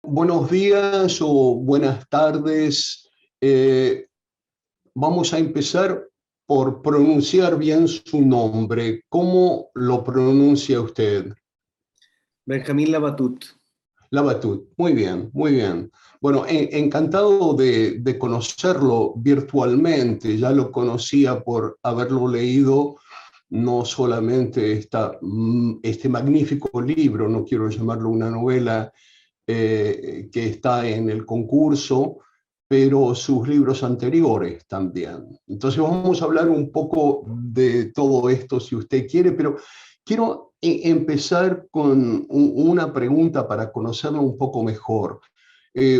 Buenos días o buenas tardes. Eh, Vamos a empezar por pronunciar bien su nombre. ¿Cómo lo pronuncia usted? Benjamín Labatut. Labatut. Muy bien, muy bien. Bueno, encantado de conocerlo virtualmente. Ya lo conocía por haberlo leído, no solamente este magnífico libro, no quiero llamarlo una novela, que está en el concurso, pero sus libros anteriores también. Entonces vamos a hablar un poco de todo esto si usted quiere, pero quiero empezar con una pregunta para conocerlo un poco mejor.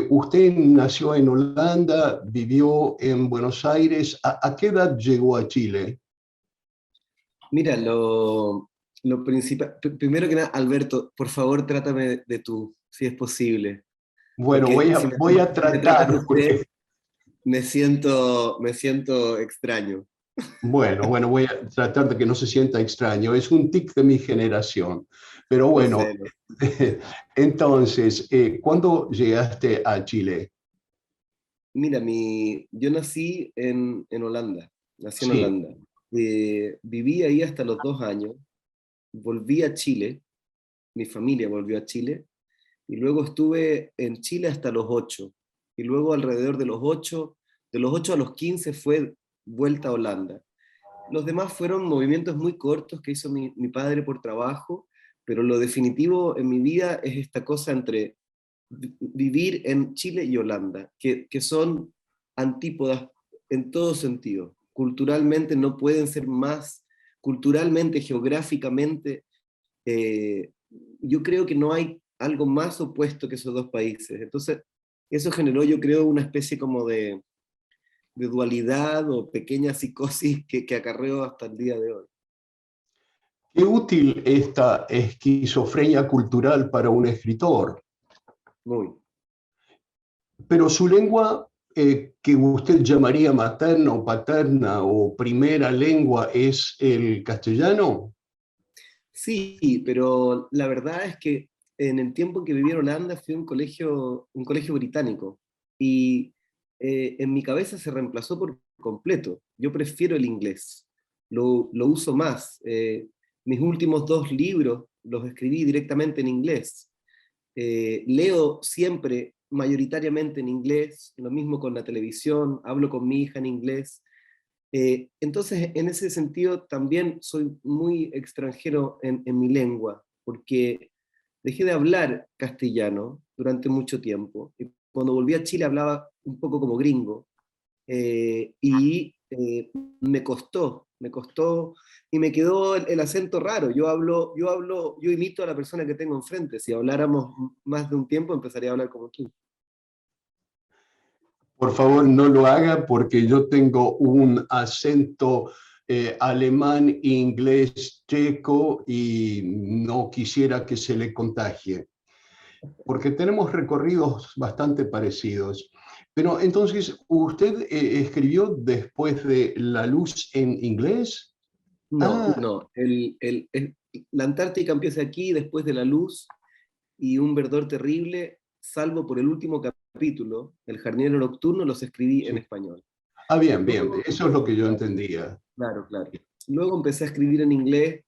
Usted nació en Holanda, vivió en Buenos Aires. ¿A qué edad llegó a Chile? Mira, lo principal, primero que nada, Alberto, por favor trátame de tú, si es posible, Bueno, porque voy a si me tratas de tratar, usted, porque me siento extraño. bueno, voy a tratar de que no se sienta extraño. Es un tic de mi generación. Pero Lo bueno, sé, lo sé. entonces, ¿cuándo llegaste a Chile? Mira, yo nací en Holanda, nací en Sí, Holanda. Viví ahí hasta los 2 años, volví a Chile, mi familia volvió a Chile, y luego estuve en Chile hasta los 8, y luego alrededor de los 8 a los 15 fue vuelta a Holanda. Los demás fueron movimientos muy cortos que hizo mi padre por trabajo, pero lo definitivo en mi vida es esta cosa entre vivir en Chile y Holanda, que son antípodas en todo sentido. Culturalmente no pueden ser más, culturalmente, geográficamente, eh, yo creo que no hay algo más opuesto que esos dos países. Entonces, eso generó, yo creo, una especie como de dualidad o pequeña psicosis que acarreo hasta el día de hoy. qué útil esta esquizofrenia cultural para un escritor. Muy. Pero su lengua, que usted llamaría materna o paterna o primera lengua, es el castellano. Sí, pero la verdad es que en el tiempo en que viví en Holanda fui a un colegio británico y en mi cabeza se reemplazó por completo. Yo prefiero el inglés, lo uso más. Mis últimos 2 libros los escribí directamente en inglés. Leo siempre mayoritariamente en inglés, lo mismo con la televisión, hablo con mi hija en inglés. Entonces, en ese sentido, también soy muy extranjero en mi lengua, porque dejé de hablar castellano durante mucho tiempo. Y cuando volví a Chile hablaba un poco como gringo, y me costó, y me quedó el acento raro. Yo imito a la persona que tengo enfrente. Si habláramos más de un tiempo, empezaría a hablar como tú. Por favor, no lo haga porque yo tengo un acento alemán, inglés, checo y no quisiera que se le contagie, porque tenemos recorridos bastante parecidos. Pero entonces, ¿usted escribió después de La Luz en inglés? No, Ah, no. La Antártica empieza aquí, después de La Luz, y un verdor terrible, salvo por el último capítulo, El jardinero nocturno, los escribí en sí. español. Ah, bien, bien, Luego, eso es lo que yo claro, entendía. claro, claro. Luego empecé a escribir en inglés,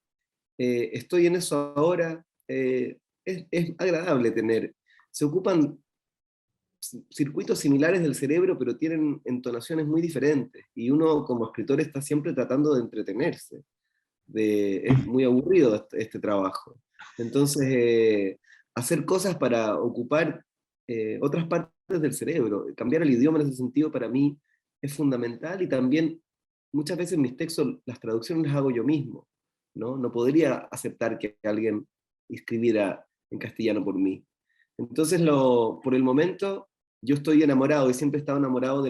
estoy en eso ahora, es agradable tener, se ocupan circuitos similares del cerebro, pero tienen entonaciones muy diferentes, y uno como escritor está siempre tratando de entretenerse, es muy aburrido este trabajo. Entonces, hacer cosas para ocupar otras partes del cerebro, cambiar el idioma en ese sentido para mí es fundamental, y también muchas veces mis textos, las traducciones las hago yo mismo, ¿no? No podría aceptar que alguien escribiera en castellano por mí. Entonces, por el momento, yo estoy enamorado y siempre he estado enamorado de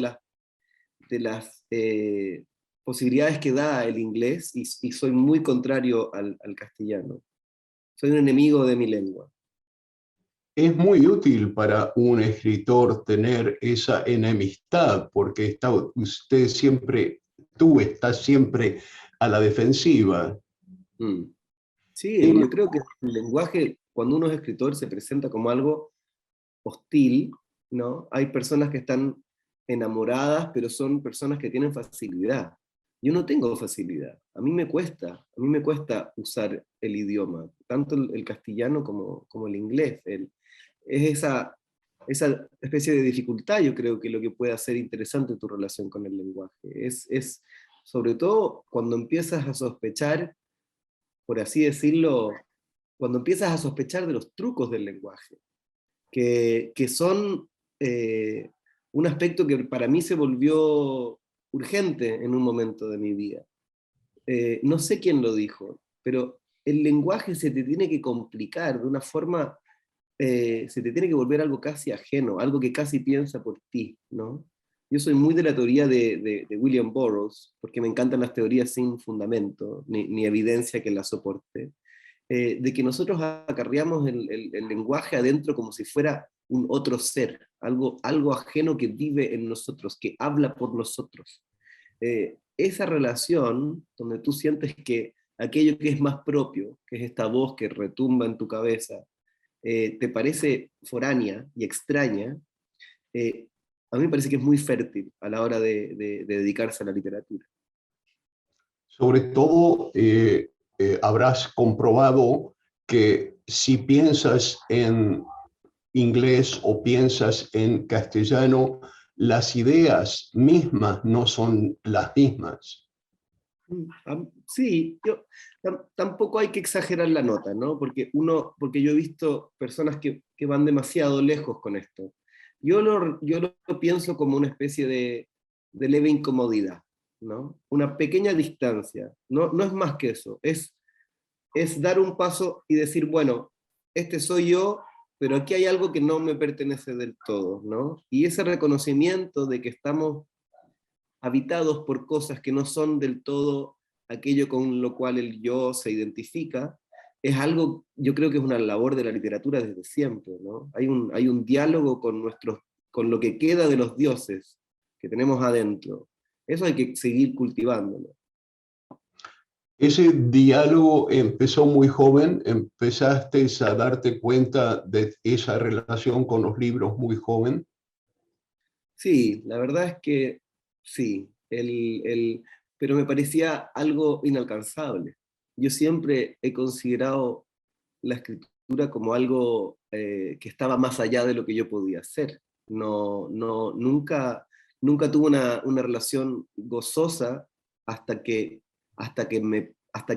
las posibilidades que da el inglés, y soy muy contrario al castellano. Soy un enemigo de mi lengua. Es muy útil para un escritor tener esa enemistad, porque usted siempre, tú estás siempre a la defensiva. Mm. Em, Sí, yo creo que el lenguaje, cuando uno es escritor, se presenta como algo hostil, ¿no? Hay personas que están enamoradas, pero son personas que tienen facilidad. Yo no tengo facilidad, a mí me cuesta usar el idioma, tanto el castellano como el inglés. Es esa especie de dificultad, yo creo que lo que puede hacer interesante tu relación con el lenguaje. Es sobre todo cuando empiezas a sospechar, por así decirlo, cuando empiezas a sospechar de los trucos del lenguaje, que son eh, un aspecto que para mí se volvió urgente en un momento de mi vida. No sé quién lo dijo, pero el lenguaje se te tiene que complicar de una forma, se te tiene que volver algo casi ajeno, algo que casi piensa por ti, ¿no? Yo soy muy de la teoría de William Burroughs, porque me encantan las teorías sin fundamento, ni evidencia que las soporte, de que nosotros acarreamos el lenguaje adentro como si fuera un otro ser, algo ajeno que vive en nosotros, que habla por nosotros. Esa relación donde tú sientes que aquello que es más propio, que es esta voz que retumba en tu cabeza, te parece foránea y extraña, eh, a mí me parece que es muy fértil a la hora de dedicarse a la literatura. Sobre todo, habrás comprobado que si piensas en inglés o piensas en castellano, las ideas mismas no son las mismas. Sí, tampoco hay que exagerar la nota, ¿no? Porque yo he visto personas que van demasiado lejos con esto. Yo lo pienso como una especie de leve incomodidad, ¿no? Una pequeña distancia, no es más que eso, es dar un paso y decir, bueno, este soy yo, pero aquí hay algo que no me pertenece del todo, ¿no? Y ese reconocimiento de que estamos habitados por cosas que no son del todo aquello con lo cual el yo se identifica, es algo, yo creo que es una labor de la literatura desde siempre, ¿no? Hay un diálogo con lo que queda de los dioses que tenemos adentro. Eso hay que seguir cultivándolo. Ese diálogo empezó muy joven, empezaste a darte cuenta de esa relación con los libros muy joven. Sí, la verdad es que sí, pero me parecía algo inalcanzable. Yo siempre he considerado la escritura como algo que estaba más allá de lo que yo podía hacer. Nunca tuve una relación gozosa hasta que, hasta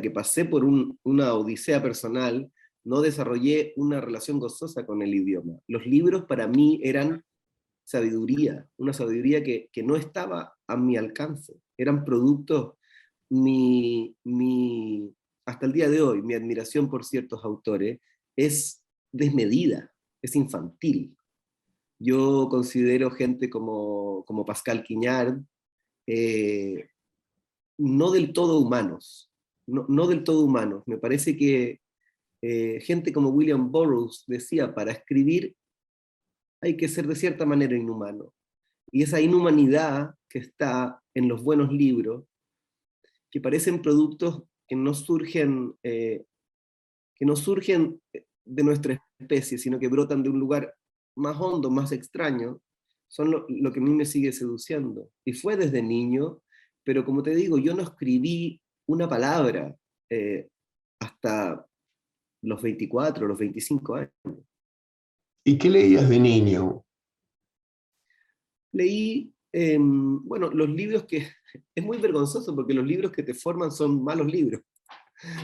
que pasé por una odisea personal, no desarrollé una relación gozosa con el idioma. Los libros para mí eran sabiduría, una sabiduría que no estaba a mi alcance. Eran productos, hasta el día de hoy, mi admiración por ciertos autores es desmedida, es infantil. Yo considero gente como Pascal Quignard eh, no del todo humanos, no del todo humanos. Me parece que gente como William Burroughs decía, para escribir hay que ser de cierta manera inhumano. Y esa inhumanidad que está en los buenos libros, que parecen productos que no surgen de nuestra especie, sino que brotan de un lugar más hondo, más extraño, son lo que a mí me sigue seduciendo. Y fue desde niño, pero como te digo, yo no escribí una palabra eh, hasta los 24, los 25 años. ¿Y qué leías de niño? Leí, bueno, los libros que, es muy vergonzoso porque los libros que te forman son malos libros,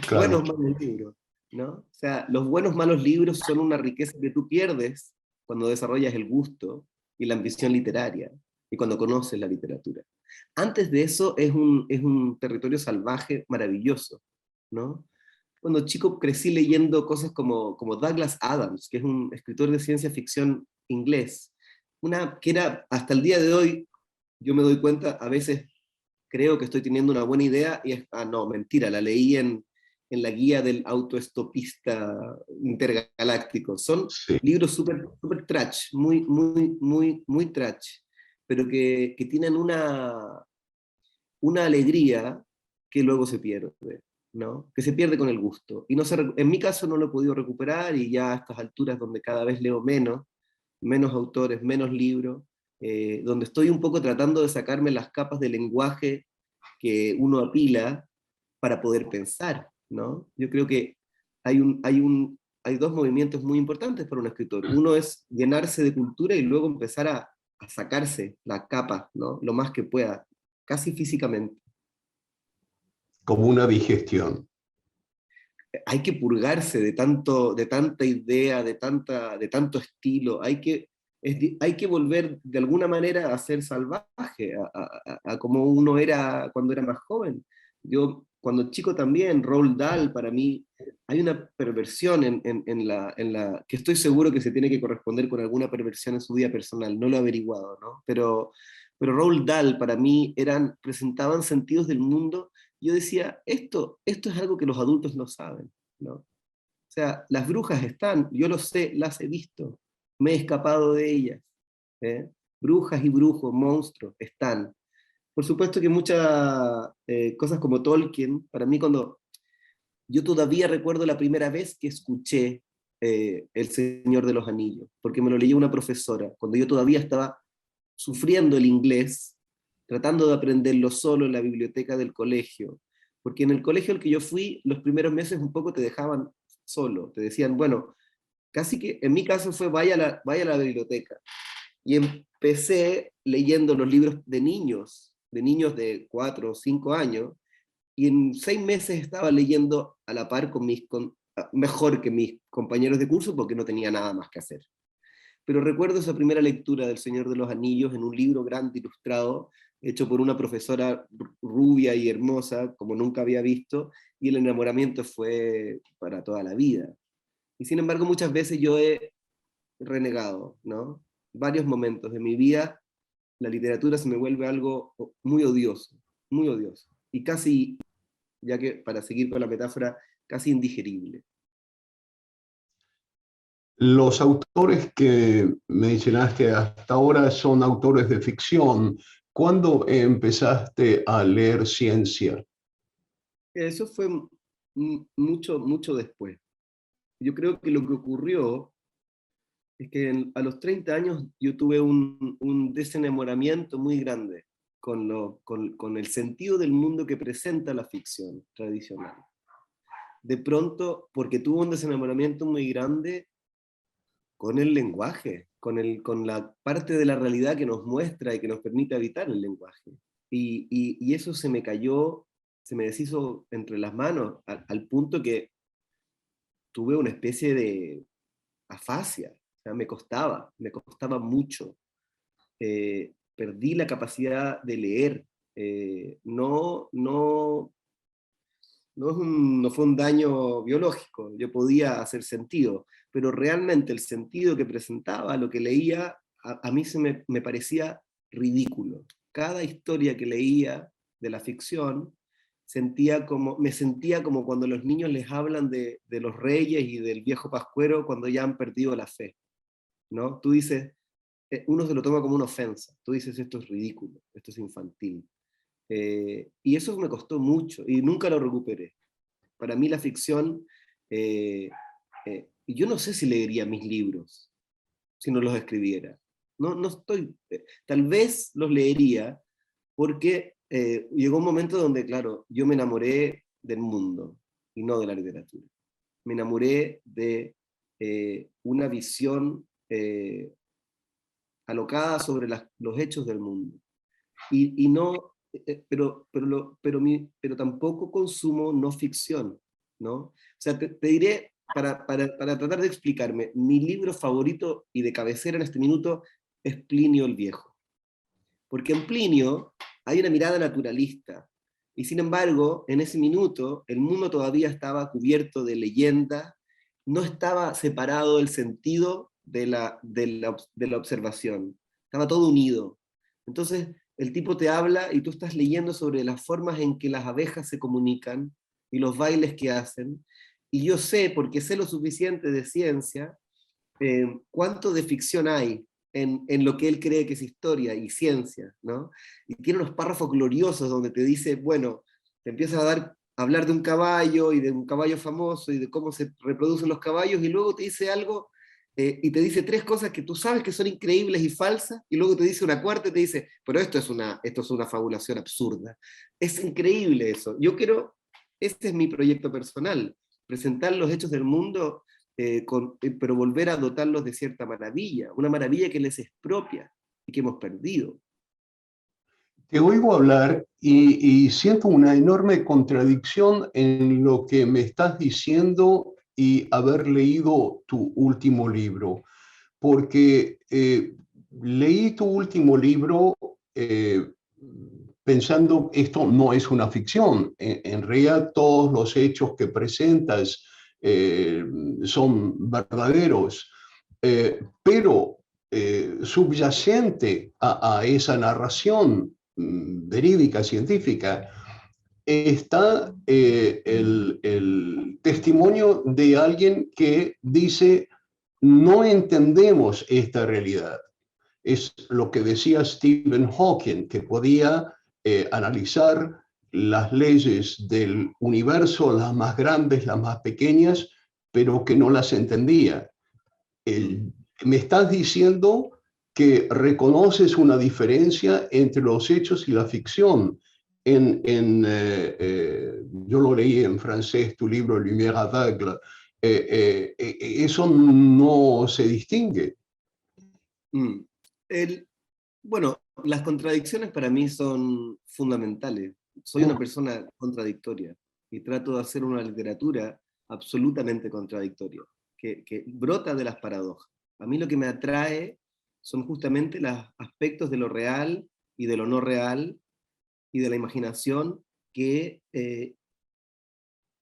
Claro. buenos malos libros, ¿no? O sea, los buenos malos libros son una riqueza que tú pierdes cuando desarrollas el gusto y la ambición literaria y cuando conoces la literatura. Antes de eso es un territorio salvaje maravilloso, ¿no? Cuando chico crecí leyendo cosas como Douglas Adams, que es un escritor de ciencia ficción inglés, una que era, hasta el día de hoy, yo me doy cuenta, a veces creo que estoy teniendo una buena idea y no, mentira, la leí en la guía del autoestopista intergaláctico. Son Sí. libros súper super trash, muy, muy, muy, muy trash, pero que tienen una alegría que luego se pierde, ¿no? Que se pierde con el gusto. Y no en mi caso no lo he podido recuperar y ya a estas alturas donde cada vez leo menos, menos autores, menos libros, donde estoy un poco tratando de sacarme las capas de lenguaje que uno apila para poder pensar, ¿no? Yo creo que hay dos movimientos muy importantes para un escritor. Uno es llenarse de cultura y luego empezar a sacarse la capa, ¿no? Lo más que pueda, casi físicamente. Como una digestión. Hay que purgarse de tanta idea, de tanto estilo, hay que volver de alguna manera a ser salvaje, a como uno era cuando era más joven. Yo, cuando chico también, Roald Dahl, para mí, hay una perversión que estoy seguro que se tiene que corresponder con alguna perversión en su vida personal, no lo he averiguado, ¿no? Pero Roald Dahl, para mí, presentaban sentidos del mundo. Yo decía, esto es algo que los adultos no saben, ¿no? O sea, las brujas están, yo lo sé, las he visto, me he escapado de ellas. ¿Eh? Brujas y brujos, monstruos, están. Por supuesto que muchas cosas como Tolkien, para mí cuando yo todavía recuerdo la primera vez que escuché El Señor de los Anillos, porque me lo leyó una profesora, cuando yo todavía estaba sufriendo el inglés, tratando de aprenderlo solo en la biblioteca del colegio, porque en el colegio al que yo fui, los primeros meses un poco te dejaban solo, te decían, bueno, casi que en mi caso fue vaya a la biblioteca, y empecé leyendo los libros de niños de 4 o 5 años, y en 6 meses estaba leyendo a la par mejor que mis compañeros de curso porque no tenía nada más que hacer. Pero recuerdo esa primera lectura del Señor de los Anillos en un libro grande ilustrado, hecho por una profesora rubia y hermosa, como nunca había visto, y el enamoramiento fue para toda la vida. Y sin embargo, muchas veces yo he renegado, ¿no? Varios momentos de mi vida, la literatura se me vuelve algo muy odioso, y casi, ya que para seguir con la metáfora, casi indigerible. Los autores que mencionaste hasta ahora son autores de ficción. ¿Cuándo empezaste a leer ciencia? Eso fue mucho después. Yo creo que lo que ocurrió es que a los 30 años yo tuve un desenamoramiento muy grande con el sentido del mundo que presenta la ficción tradicional. De pronto, porque tuve un desenamoramiento muy grande con el lenguaje, con la parte de la realidad que nos muestra y que nos permite habitar el lenguaje. Y eso se me cayó, se me deshizo entre las manos, al punto que tuve una especie de afasia. O sea, me costaba mucho. Perdí la capacidad de leer. No fue un daño biológico, yo podía hacer sentido, pero realmente el sentido que presentaba, lo que leía, a mí me parecía ridículo. Cada historia que leía de la ficción, me sentía como cuando los niños les hablan de los reyes y del viejo pascuero cuando ya han perdido la fe, ¿no? Tú dices, uno se lo toma como una ofensa, tú dices esto es ridículo, esto es infantil. Y eso me costó mucho y nunca lo recuperé. Para mí la ficción, yo no sé si leería mis libros si no los escribiera. No estoy, tal vez los leería porque llegó un momento donde, claro, yo me enamoré del mundo y no de la literatura. Me enamoré de una visión alocada sobre los hechos del mundo. Y no, pero tampoco consumo no ficción, ¿no? O sea, te diré, para tratar de explicarme, mi libro favorito y de cabecera en este minuto es Plinio el Viejo. Porque en Plinio hay una mirada naturalista, y sin embargo, en ese minuto, el mundo todavía estaba cubierto de leyenda, no estaba separado el sentido de la observación, estaba todo unido. Entonces, el tipo te habla y tú estás leyendo sobre las formas en que las abejas se comunican y los bailes que hacen, y yo sé, porque sé lo suficiente de ciencia, cuánto de ficción hay en lo que él cree que es historia y ciencia, ¿no? Y tiene unos párrafos gloriosos donde te dice, bueno, te empieza a hablar de un caballo y de un caballo famoso y de cómo se reproducen los caballos, y luego te dice algo y te dice tres cosas que tú sabes que son increíbles y falsas, y luego te dice una cuarta y te dice, pero esto es una fabulación absurda. Es increíble eso. Yo quiero, este es mi proyecto personal, presentar los hechos del mundo, pero volver a dotarlos de cierta maravilla, una maravilla que les es propia y que hemos perdido. Te oigo hablar y siento una enorme contradicción en lo que me estás diciendo y haber leído tu último libro, porque leí tu último libro pensando esto no es una ficción, en realidad todos los hechos que presentas eh, son verdaderos, pero subyacente a esa narración verídica, científica, está el testimonio de alguien que dice, no entendemos esta realidad. Es lo que decía Stephen Hawking, que podía analizar las leyes del universo, las más grandes, las más pequeñas, pero que no las entendía. Mm. Me estás diciendo que reconoces una diferencia entre los hechos y la ficción. Yo lo leí en francés, tu libro Lumière aveugle. Eso no se distingue. Mm. El, bueno, las contradicciones para mí son fundamentales. Soy una persona contradictoria y trato de hacer una literatura absolutamente contradictoria, que brota de las paradojas. A mí lo que me atrae son justamente los aspectos de lo real y de lo no real y de la imaginación que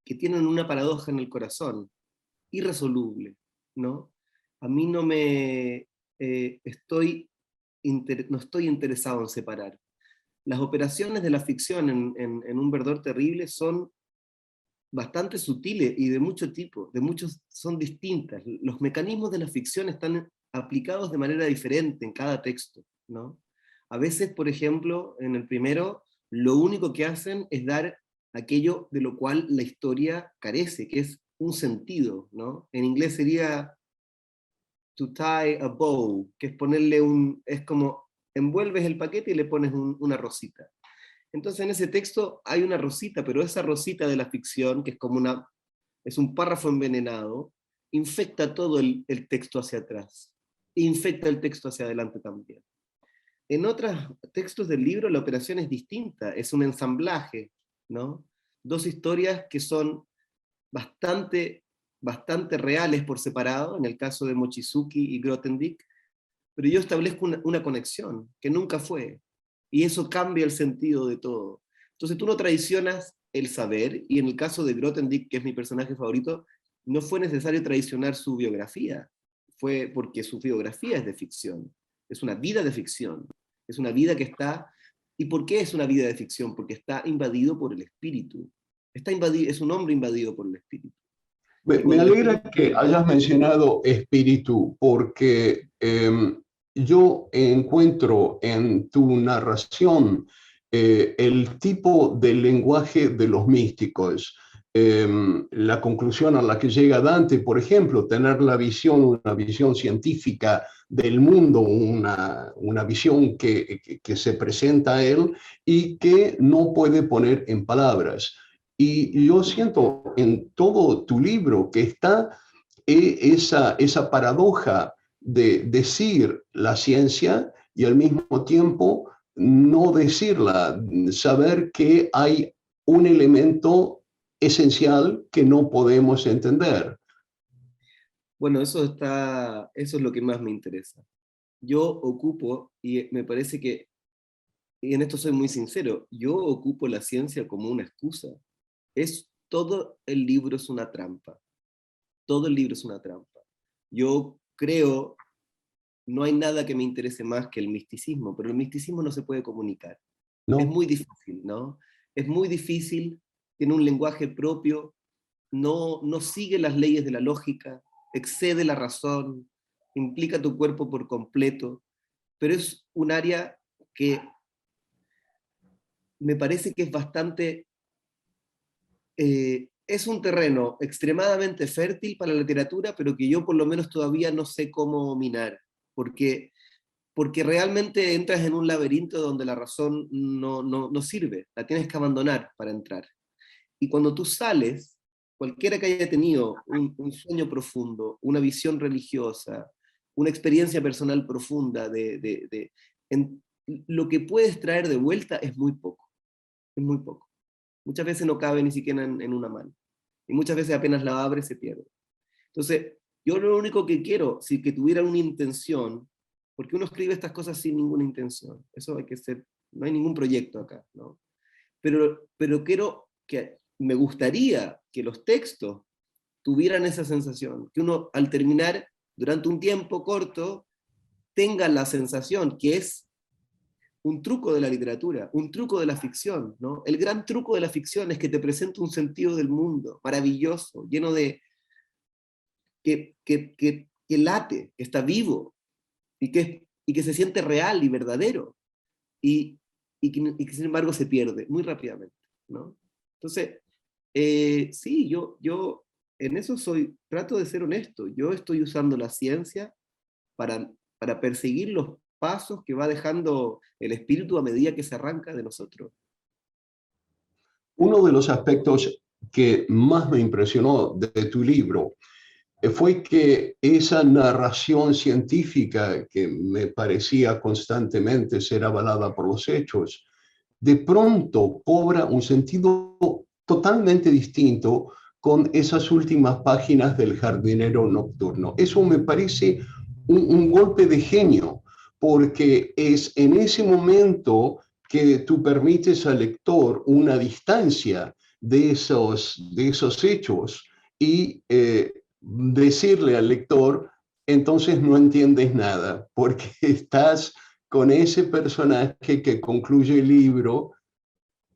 tienen una paradoja en el corazón, irresoluble, ¿no? A mí no me no estoy interesado en separar. Las operaciones de la ficción en Un Verdor Terrible son bastante sutiles y de mucho tipo, de muchos son distintas. Los mecanismos de la ficción están aplicados de manera diferente en cada texto, ¿no? A veces, por ejemplo, en el primero, lo único que hacen es dar aquello de lo cual la historia carece, que es un sentido, ¿no? En inglés sería to tie a bow, que es ponerle es como envuelves el paquete y le pones una rosita. Entonces en ese texto hay una rosita, pero esa rosita de la ficción, que es como es un párrafo envenenado, infecta todo el texto hacia atrás, infecta el texto hacia adelante también. En otros textos del libro la operación es distinta, es un ensamblaje, ¿no? Dos historias que son bastante, bastante reales por separado, en el caso de Mochizuki y Grothendieck, pero yo establezco una conexión que nunca fue, y eso cambia el sentido de todo. Entonces tú no traicionas el saber, y en el caso de Grothendieck, que es mi personaje favorito, no fue necesario traicionar su biografía, fue porque su biografía es de ficción, es una vida de ficción, es una vida que está... ¿Y por qué es una vida de ficción? Porque está invadido por el espíritu, es un hombre invadido por el espíritu. Y Me cuando el alegra espíritu... que hayas mencionado espíritu, porque yo encuentro en tu narración el tipo de lenguaje de los místicos. La conclusión a la que llega Dante, por ejemplo, tener una visión científica del mundo, una visión que se presenta a él y que no puede poner en palabras. Y yo siento en todo tu libro que está esa paradoja de decir la ciencia y al mismo tiempo no decirla, saber que hay un elemento esencial que no podemos entender. Bueno, eso es lo que más me interesa. Yo ocupo, y me parece que, y en esto soy muy sincero, yo ocupo la ciencia como una excusa. Todo el libro es una trampa. Todo el libro es una trampa. Yo creo, no hay nada que me interese más que el misticismo, pero el misticismo no se puede comunicar. Es ¿No? muy difícil, ¿no? Es muy difícil, tiene un lenguaje propio, no sigue las leyes de la lógica, excede la razón, implica tu cuerpo por completo, pero es un área que me parece que es bastante es un terreno extremadamente fértil para la literatura, pero que yo por lo menos todavía no sé cómo minar, porque realmente entras en un laberinto donde la razón no sirve, la tienes que abandonar para entrar. Y cuando tú sales, cualquiera que haya tenido un sueño profundo, una visión religiosa, una experiencia personal profunda, lo que puedes traer de vuelta es muy poco, es muy poco. Muchas veces no cabe ni siquiera en una mano. Y muchas veces apenas la abre se pierde. Entonces, yo lo único que quiero, si que tuviera una intención, porque uno escribe estas cosas sin ninguna intención, eso hay que ser, no hay ningún proyecto acá, ¿no? Pero quiero que, me gustaría que los textos tuvieran esa sensación, que uno al terminar, durante un tiempo corto, tenga la sensación que es un truco de la literatura, un truco de la ficción, ¿no? El gran truco de la ficción es que te presenta un sentido del mundo maravilloso, lleno de, que late, que está vivo, y que se siente real y verdadero, y que sin embargo se pierde muy rápidamente, ¿no? Entonces, sí, yo en eso trato de ser honesto, yo estoy usando la ciencia para perseguir los pasos que va dejando el espíritu a medida que se arranca de nosotros. Uno de los aspectos que más me impresionó de tu libro fue que esa narración científica que me parecía constantemente ser avalada por los hechos, de pronto cobra un sentido totalmente distinto con esas últimas páginas del jardinero nocturno. Eso me parece un golpe de genio, porque es en ese momento que tú permites al lector una distancia de esos hechos y decirle al lector, entonces no entiendes nada, porque estás con ese personaje que concluye el libro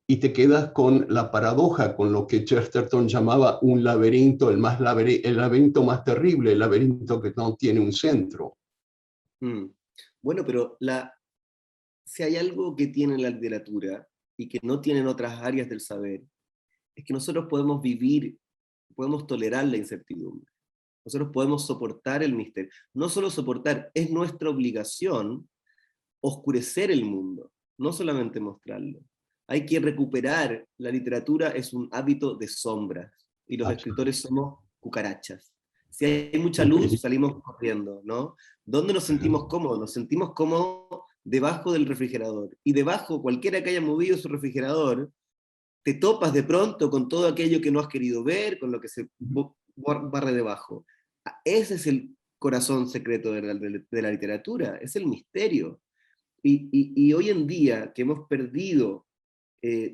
y te quedas con la paradoja, con lo que Chesterton llamaba un laberinto, el laberinto más terrible, el laberinto que no tiene un centro. Mm. Bueno, pero si hay algo que tiene la literatura y que no tienen otras áreas del saber, es que nosotros podemos vivir, podemos tolerar la incertidumbre. Nosotros podemos soportar el misterio. No solo soportar, es nuestra obligación oscurecer el mundo, no solamente mostrarlo. Hay que recuperar, la literatura es un hábito de sombras, y los escritores somos cucarachas. Si hay mucha luz, salimos corriendo, ¿no? ¿Dónde nos sentimos cómodos? Nos sentimos cómodos debajo del refrigerador. Y debajo, cualquiera que haya movido su refrigerador, te topas de pronto con todo aquello que no has querido ver, con lo que se barre debajo. Ese es el corazón secreto de la literatura, es el misterio. Y hoy en día que hemos perdido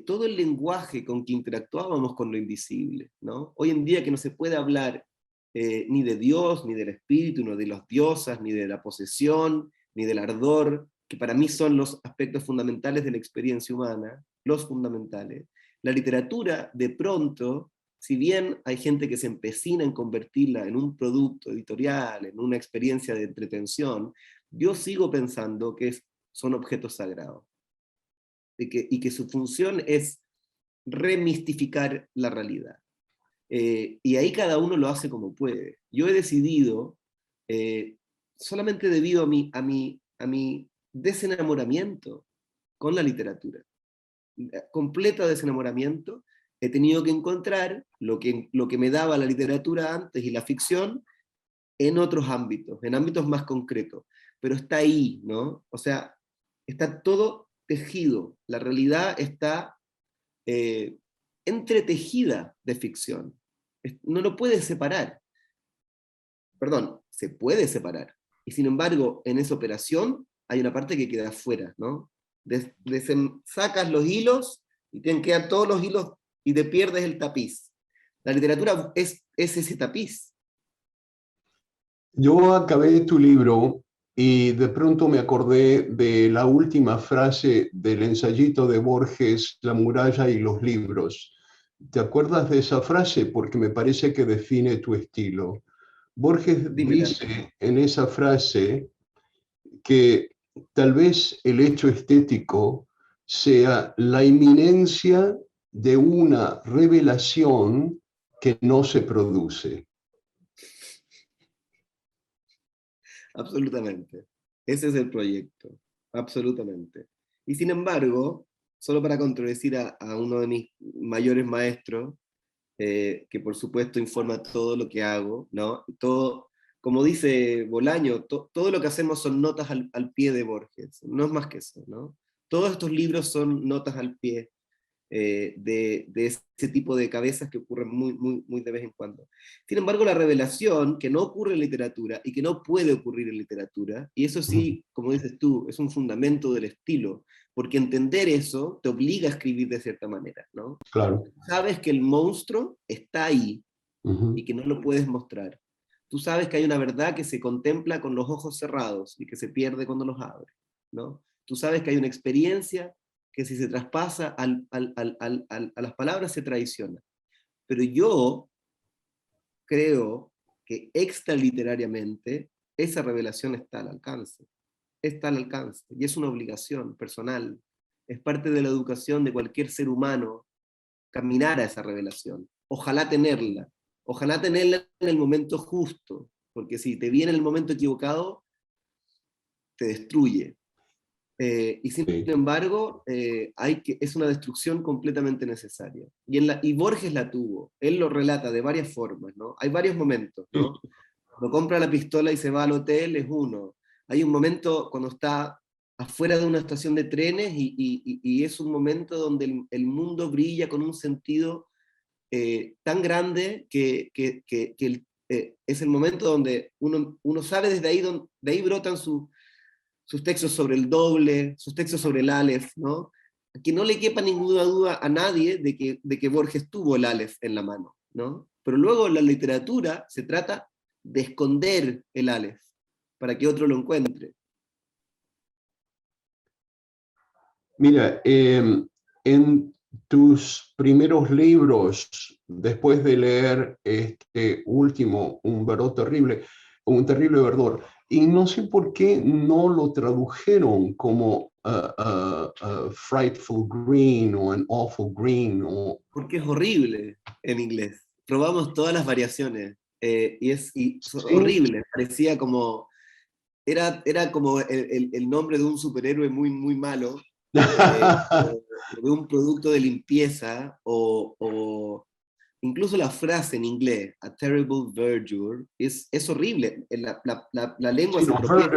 todo el lenguaje con que interactuábamos con lo invisible, ¿no? Hoy en día que no se puede hablar ni de Dios, ni del espíritu, ni de las diosas, ni de la posesión, ni del ardor, que para mí son los aspectos fundamentales de la experiencia humana, los fundamentales. La literatura, de pronto, si bien hay gente que se empecina en convertirla en un producto editorial, en una experiencia de entretención, yo sigo pensando que son objetos sagrados, y que su función es remistificar la realidad. Y ahí cada uno lo hace como puede. Yo he decidido, solamente debido a mi desenamoramiento con la literatura, completo desenamoramiento, he tenido que encontrar lo que me daba la literatura antes y la ficción en otros ámbitos, en ámbitos más concretos. Pero está ahí, ¿no? O sea, está todo tejido. La realidad está entretejida de ficción. No lo puedes separar. Perdón, se puede separar. Y sin embargo, en esa operación hay una parte que queda afuera, ¿no? Sacas los hilos y te quedan todos los hilos y te pierdes el tapiz. La literatura es ese tapiz. Yo acabé tu libro y de pronto me acordé de la última frase del ensayito de Borges, La muralla y los libros. ¿Te acuerdas de esa frase? Porque me parece que define tu estilo. Borges Dímela. dice en esa frase que tal vez el hecho estético sea la inminencia de una revelación que no se produce. Absolutamente. Ese es el proyecto, absolutamente. Y sin embargo, solo para contradecir a uno de mis mayores maestros, que por supuesto informa todo lo que hago, ¿no? Todo, como dice Bolaño, todo lo que hacemos son notas al pie de Borges, no es más que eso, ¿no? Todos estos libros son notas al pie de ese tipo de cabezas que ocurren muy de vez en cuando. Sin embargo, la revelación, que no ocurre en literatura y que no puede ocurrir en literatura, y eso sí, como dices tú, es un fundamento del estilo, porque entender eso te obliga a escribir de cierta manera, ¿no? Claro. Sabes que el monstruo está ahí y Uh-huh. que no lo puedes mostrar. Tú sabes que hay una verdad que se contempla con los ojos cerrados y que se pierde cuando los abres, ¿no? Tú sabes que hay una experiencia que si se traspasa a las palabras se traiciona. Pero yo creo que extraliterariamente esa revelación está al alcance. Está al alcance y es una obligación personal. Es parte de la educación de cualquier ser humano caminar a esa revelación. Ojalá tenerla en el momento justo, porque si te viene en el momento equivocado, te destruye. Y sin Sí. embargo, es una destrucción completamente necesaria. Y Borges la tuvo, él lo relata de varias formas, ¿no? Hay varios momentos, ¿no? Cuando compra la pistola y se va al hotel es uno. Hay un momento cuando está afuera de una estación de trenes y es un momento donde el mundo brilla con un sentido tan grande es el momento donde uno sabe desde ahí, de ahí brotan sus textos sobre el doble, sus textos sobre el Aleph, ¿no? Que no le quepa ninguna duda a nadie de que Borges tuvo el Aleph en la mano, ¿no? Pero luego la literatura se trata de esconder el Aleph para que otro lo encuentre. Mira, en tus primeros libros, después de leer este último, un terrible verdor, y no sé por qué no lo tradujeron como Frightful Green o An Awful Green. Porque es horrible en inglés. Probamos todas las variaciones y Sí. horrible. Parecía como, era como el nombre de un superhéroe muy malo, o de un producto de limpieza, o incluso la frase en inglés, a terrible verdure, es horrible. La lengua Sí, se no, tropieza.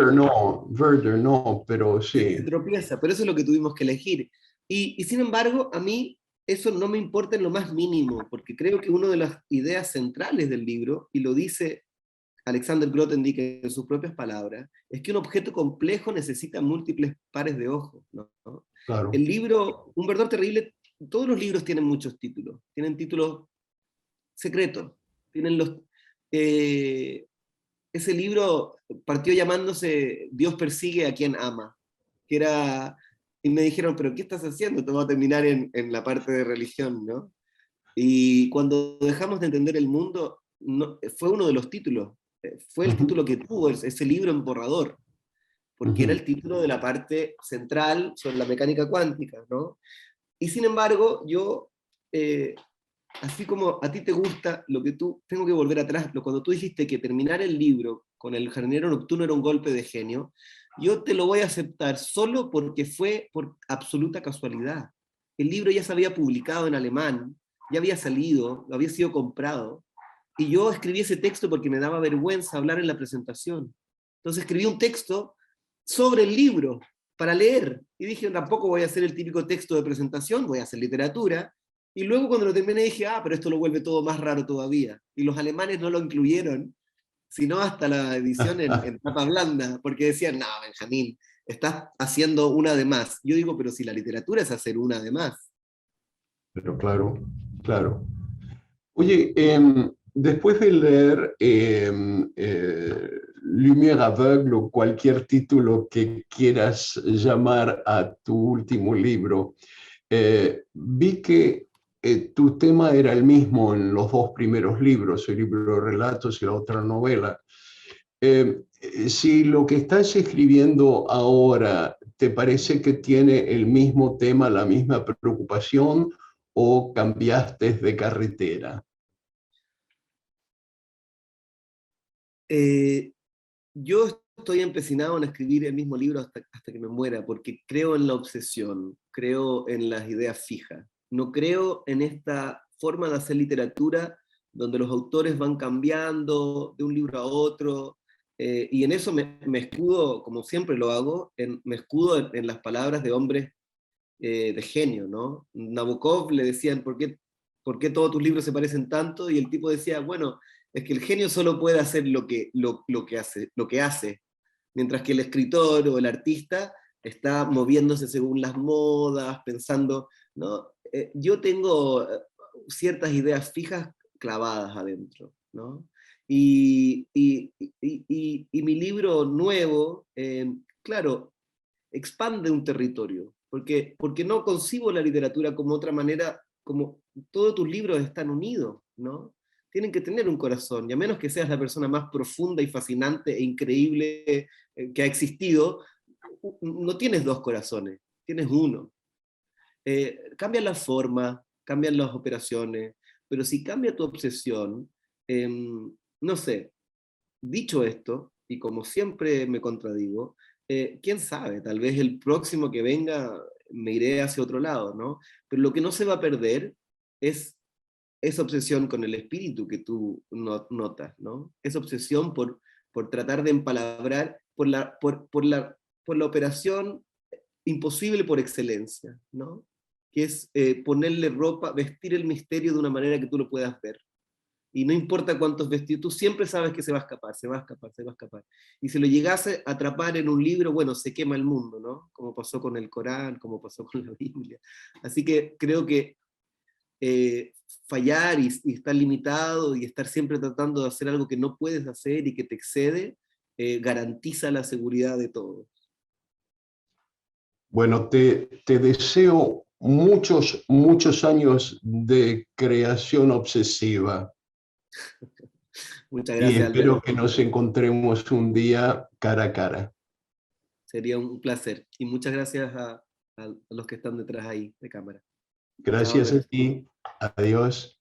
Verder no, pero Se sí. tropieza, pero eso es lo que tuvimos que elegir. Y sin embargo, a mí eso no me importa en lo más mínimo, porque creo que una de las ideas centrales del libro, y lo dice Alexander Grothendieck en sus propias palabras, es que un objeto complejo necesita múltiples pares de ojos, ¿no? Claro. El libro, Un verdor terrible, todos los libros tienen muchos títulos, tienen títulos secretos, tienen eh, ese libro partió llamándose Dios persigue a quien ama, que era, y me dijeron, pero ¿qué estás haciendo? Te va a terminar en la parte de religión, ¿no? Y cuando dejamos de entender el mundo, fue uno de los títulos, fue el Uh-huh. título que tuvo ese libro en borrador, porque era Uh-huh. el título de la parte central sobre la mecánica cuántica, ¿no? Y sin embargo, yo, eh, así como a ti te gusta lo que tengo que volver atrás, cuando tú dijiste que terminar el libro con El jardinero nocturno era un golpe de genio, yo te lo voy a aceptar solo porque fue por absoluta casualidad. El libro ya se había publicado en alemán, ya había salido, había sido comprado, y yo escribí ese texto porque me daba vergüenza hablar en la presentación. Entonces escribí un texto sobre el libro para leer, y dije, tampoco voy a hacer el típico texto de presentación, voy a hacer literatura, y luego cuando lo terminé dije, pero esto lo vuelve todo más raro todavía. Y los alemanes no lo incluyeron, sino hasta la edición en tapa blanda, porque decían, no, Benjamín, estás haciendo una de más. Yo digo, pero si la literatura es hacer una de más. Pero claro, claro. Oye, después de leer Lumière aveugle o cualquier título que quieras llamar a tu último libro, vi que tu tema era el mismo en los dos primeros libros, el libro de relatos y la otra novela. Si lo que estás escribiendo ahora te parece que tiene el mismo tema, la misma preocupación, o cambiaste de carretera. Yo estoy empecinado en escribir el mismo libro hasta que me muera, porque creo en la obsesión, creo en las ideas fijas. No creo en esta forma de hacer literatura donde los autores van cambiando de un libro a otro, y en eso me escudo, como siempre lo hago, me escudo en las palabras de hombres de genio, ¿no? Nabokov le decían, ¿por qué todos tus libros se parecen tanto? Y el tipo decía, bueno, es que el genio solo puede hacer lo que hace, mientras que el escritor o el artista está moviéndose según las modas, pensando, ¿no? Yo tengo ciertas ideas fijas clavadas adentro, ¿no? Y mi libro nuevo, claro, expande un territorio, porque no concibo la literatura como otra manera, como todos tus libros están unidos, ¿no? Tienen que tener un corazón, y a menos que seas la persona más profunda y fascinante e increíble que ha existido, no tienes dos corazones, tienes uno. Cambian las formas, cambian las operaciones, pero si cambia tu obsesión, no sé, dicho esto, y como siempre me contradigo, quién sabe, tal vez el próximo que venga me iré hacia otro lado, ¿no? Pero lo que no se va a perder es esa obsesión con el espíritu que tú notas, ¿no? Esa obsesión por tratar de empalabrar, por la operación imposible por excelencia, ¿no? Que es ponerle ropa, vestir el misterio de una manera que tú lo puedas ver. Y no importa cuántos vestidos, tú siempre sabes que se va a escapar, se va a escapar, se va a escapar. Y si lo llegase a atrapar en un libro, bueno, se quema el mundo, ¿no? Como pasó con el Corán, como pasó con la Biblia. Así que creo que eh, fallar y estar limitado y estar siempre tratando de hacer algo que no puedes hacer y que te excede, garantiza la seguridad de todo. Bueno, te deseo muchos, muchos años de creación obsesiva Muchas y gracias, espero Alberto. que nos encontremos un día cara a cara. Sería un placer. Y muchas gracias a los que están detrás ahí de cámara. Chao, Gracias a Alberto. ti. Adiós.